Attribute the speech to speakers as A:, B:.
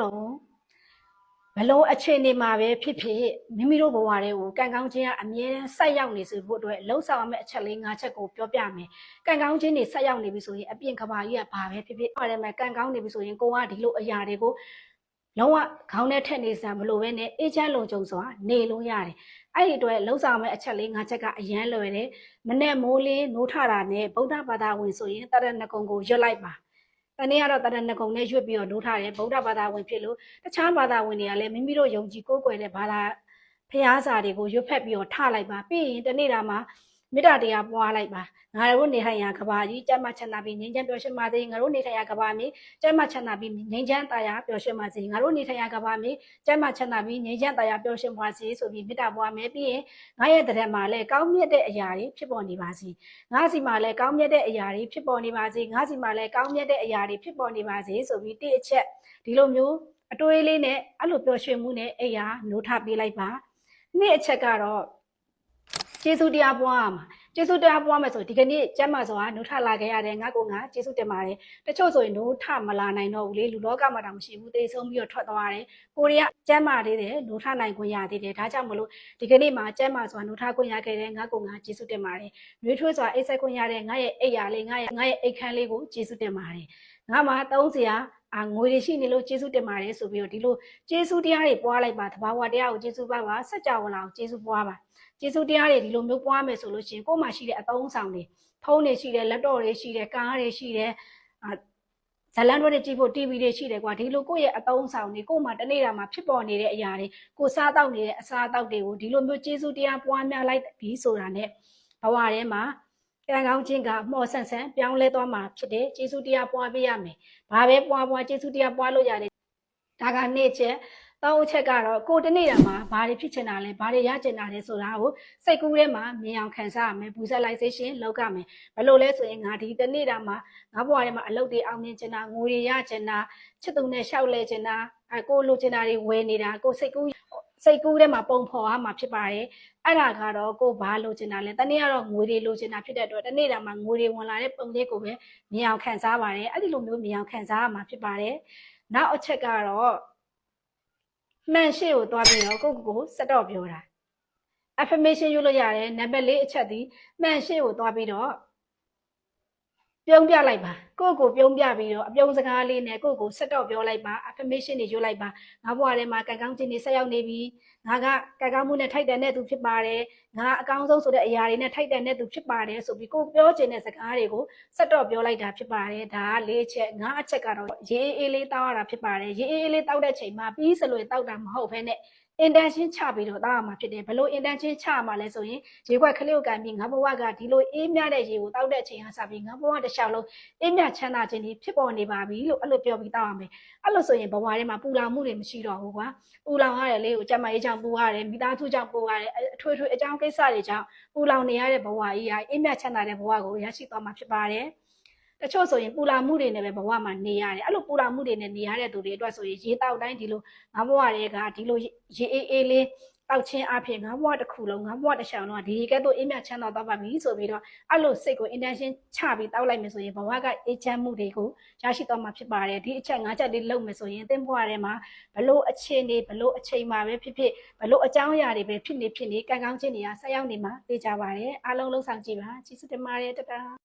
A: လုံးဘလို့အခြေအနေမှာပဲဖြစ်မိမိတို့ဘဝတွေကိုကံကောင်းခြင်းကအမြဲတမ်းဆက်ရောက်နေစေဖို့အတွက်လှုပ်ဆောင်ရမယ့်အချက်လေး၅ချက်ကိုပြောပြမယ်။ကံကောင်းခြင်းတွေဆက်ရောက်နေပြီဆိုရင်အပြင်ကဘာကြီးကဘာပဲဖြစ်ပါတယ်မှာကံကောင်းနေပြီဆိုရင်ကိုကဒီလိုအရာတွေကိုလုံးဝခေါင်းနဲ့ထက်နေစရာမလိုပဲနဲ့အေးချမ်းလုံခြုံစွာနေလို့ရတယ်။အဲ့ဒီအတွက်လှုပ်ဆောင်မယ့်အချက်လေး၅ချက်ကအရန်လွယ်တယ်။မနဲ့မိုးလေးနိုးထတာနဲ့ဗုဒ္ဓဘာသာဝင်ဆိုရင်တရဏဂုံကိုရွတ်လိုက်ပါ။တနေ့ကတော့တရဏဂုံနဲ့ရွတ်ပြီးတော့နိုးထားတယ်ဗုဒ္ဓဘာသာဝင်ဖြစ်လို့တခြားဘာသာဝင်တွေကလည်းမိမိတို့ယုံကြည်ကိုးကွယ်တဲ့ဘာသာဖျားစာတွေကိုရွတ်ဖက်ပြီးတော့ထလိုက်ပါပြီးရင်တနေ့တာမှာမေတ္တာတရားပွားလိုက်ပါငါတို့နေထိုင်ရာကဘာကြီးကျမ်းမာချမ်းသာပြီးငြိမ်းချမ်းပျော်ရွှင်ပါစေငါတို့နေထိုင်ရာကဘာမြေကျမ်းမာချမ်းသာပြီးငြိမ်းချမ်းတရားပျော်ရွှင်ပါစေငါတို့နေထိုင်ရာကဘာမြေကျမ်းမာချမ်းသာပြီးငြိမ်းချမ်းတရားပျော်ရွှင်ပါစေဆိုပြီးမေတ္တာပွားမယ်ပြီးရင်ငါရဲ့တရက်မှာလည်းကောင်းမြတ်တဲ့အရာတွေဖြစ်ပေါ်နေပါစေငါစီမှာလည်းကောင်းမြတ်တဲ့အရာတွေဖြစ်ပေါ်နေပါစေငါစီမှာလည်းကောင်းမြတ်တဲ့အရာတွေဖြစ်ပေါ်နေပါစေဆိုပြီးတိအချက်ဒီလိုမျိုးအတွေးလေးနဲ့အဲ့လိုပျော်ရွှင်မှုနဲ့အရာနိုးထပေးလိုက်ပါနေ့အချက်ကတော့ကျေးဇူးတရားပွားမှာကျေးဇူးတရားပွားမယ်ဆိုဒီကနေ့ကျမ်းမာစွာနိုးထလာခဲ့ရတယ်ငါကကျေးဇူးတင်ပါတယ်တချို့ဆိုရင်နိုးထမလာနိုင်တော့ဘူးလေလူလောကမှာတောင်မရှိဘူးတေဆုံးပြီးတော့ထွက်သွားတယ်ကိုရီးယားကျမ်းမာသေးတယ်နိုးထနိုင်ခွင့်ရသေးတယ်ဒါကြောင့်မလို့ဒီကနေ့မှာကျမ်းမာစွာနိုးထခွင့်ရခဲ့တယ်ငါကျေးဇူးတင်ပါတယ်နှွေးထွေးစွာအိတ်ဆက်ခွင့်ရတဲ့ငါရဲ့အိတ်ရာလေးငါရဲ့အိတ်ခမ်းလေးကိုကျေးဇူးတင်ပါတယ်ငါမှာသုံးစရာငွေတွေရှိနေလို့ကျေးဇူးတင်ပါတယ်ဆိုပြီးတော့ဒီလိုကျေးဇူးတရားတွေပွားလိုက်ပါသဘာဝတရားကိုကျေးဇူးပါစัจ java လာကိုကျေးဇူးပွားပါကျေးဇူးတရားတွေဒီလိုမျိုးပွားမယ်ဆိုလို့ရှိရင်ကိုယ်မှာရှိတဲ့အသုံးဆောင်တွေဖုန်းတွေရှိတယ်လက်တော့တွေရှိတယ်ကားတွေရှိတယ်ဇလန်တွေကြည့်ဖို့ TV တွေရှိတယ်ကွာဒီလိုကိုယ့်ရဲ့အသုံးဆောင်တွေကိုယ်မှာတနေ့တာမှာဖြစ်ပေါ်နေတဲ့အရာတွေကိုစားတောက်နေတဲ့အစားအသောက်တွေကိုဒီလိုမျိုးကျေးဇူးတရားပွားများလိုက်ပြီးဆိုတာနဲ့ဘဝထဲမှာကံကောင်းခြင်းကမော်ဆန်ဆန်ပြောင်းလဲသွားမှာဖြစ်တယ်ကျေးဇူးတရားပွားပေးရမယ်ဘာပဲပွားကျေးဇူးတရားပွားလို့ရတယ်ဒါကနေ့ချက်တောင်းအချက်ကတော့ကိုတနေ့တာမှာဘာတွေဖြစ်ချင်တာလဲဘာတွေရချင်တာလဲဆိုတာကိုစိတ်ကူးထဲမှာမြင်အောင်ခံစားရမယ် visualization လုပ်ရမယ်ဘယ်လိုလဲဆိုရင်ငါဒီတနေ့တာမှာငါဘဝထဲမှာအလုပ်တွေအောင်မြင်ချင်တာငွေတွေရချင်တာချစ်သူနဲ့ရှောက်လဲချင်တာကိုလိုချင်တာတွေဝယ်နေတာကိုစိတ်ကူးထဲမှာပုံဖော်ရမှာဖြစ်ပါတယ်အဲ့ဒါကတော့ကိုဘာလိုချင်တာလဲတနေ့ကတော့ငွေတွေလိုချင်တာဖြစ်တဲ့အတွက်တနေ့တာမှာငွေတွေဝင်လာတဲ့ပုံလေးကိုပဲမြင်အောင်ခံစားပါတယ်အဲ့ဒီလိုမျိုးမြင်အောင်ခံစားရမှာဖြစ်ပါတယ်နောက်အချက်ကတော့မှန်ရှိကိုသွားပြီးတော့ကိုစက်တော့ပြောတာ affirmation ယူလို့ရတယ်နံပါတ်၄အချက်ဒီမှန်ရှိကိုသွားပြီးတော့ပြုံးပြလိုက်ပါကိုပြုံးပြပြီးတော့အပြုံးစကားလေးနဲ့ကိုစက်တော့ပြောလိုက်ပါ affirmation တွေယူလိုက်ပါငါဘဝထဲမှာကံကောင်းခြင်းတွေဆက်ရောက်နေပြီငါကကံကောင်းမှုနဲ့ထိုက်တန်တဲ့သူဖြစ်ပါတယ်ငါအကောင်းဆုံးဆိုတဲ့အရာတွေနဲ့ထိုက်တန်တဲ့သူဖြစ်ပါတယ်ဆိုပြီးကိုပြောချင်တဲ့စကားတွေကိုစက်တော့ပြောလိုက်တာဖြစ်ပါတယ်ဒါက၄ချက်၅အချက်ကတော့ရေအေးလေးတောက်ရတာဖြစ်ပါတယ်ရေအေးလေးတောက်တဲ့ချိန်မှာပြီးစလွယ်တောက်တာမဟုတ်ဘဲနဲ့ intention ချပြီးတော့တောက်ရမှာဖြစ်တယ်ဘလို့ intention ချမှာလဲဆိုရင်ရေခွက်ခလေးကိုကန်ပြီးငါဘဝကဒီလိုအေးမြတဲ့ရေကိုတောက်တဲ့အချိန်ဟာစပြီးငါဘဝတစ်လျှောက်လုံးအေးမြချမ်းသာခြင်းတွေဖြစ်ပေါ်နေပါပြီလို့အဲ့လိုပြောပြီးတောက်ရမယ်အဲ့လိုဆိုရင်ဘဝထဲမှာပူလောင်မှုတွေမရှိတော့ဘူးကွာပူလောင်ရတယ်လေကိုကျမကြီးကြောင့်ပူရတယ်မိသားစုကြောင့်ပူရတယ်အထွေထွေအကြောင်းကိစ္စတွေကြောင့်ပူလောင်နေရတဲ့ဘဝကြီးဟာအေးမြချမ်းသာတဲ့ဘဝကိုရရှိသွားမှာဖြစ်ပါတယ်တချို့ဆိုရင်ပူလောင်မှုတွေနဲ့ပဲဘဝမှာနေရတယ်အဲ့လိုပူလောင်မှုတွေနဲ့နေရတဲ့သူတွေအတွက်ဆိုရင်ရေတောက်တိုင်းဒီလိုငါဘဝတွေကဒီလိုရေအေးလေးတောက်ချင်းအဖြစ်ငါဘဝတစ်ခုလုံးငါဘဝတစ်ချောင်းလုံးဒီကဲတော့အေးမြချမ်းသာသွားပါပြီဆိုပြီးတော့အဲ့လိုစိတ်ကို intention ချပြီးတောက်လိုက်မယ်ဆိုရင်ဘဝကအေးချမ်းမှုတွေကိုရရှိသွားမှာဖြစ်ပါတယ်ဒီအချက်၅ချက်လေးလုပ်မယ်ဆိုရင်သင်ဘဝထဲမှာဘလို့အခြေအနေဘလို့အချိန်မှာပဲဖြစ်ဘလို့အကြောင်းအရာတွေပဲဖြစ်နေကံကောင်းခြင်းတွေကဆက်ရောက်နေမှာသိကြပါတယ်အားလုံးလှုပ်ဆောင်ကြည့်ပါကျေးဇူးတင်ပါတယ်တတာ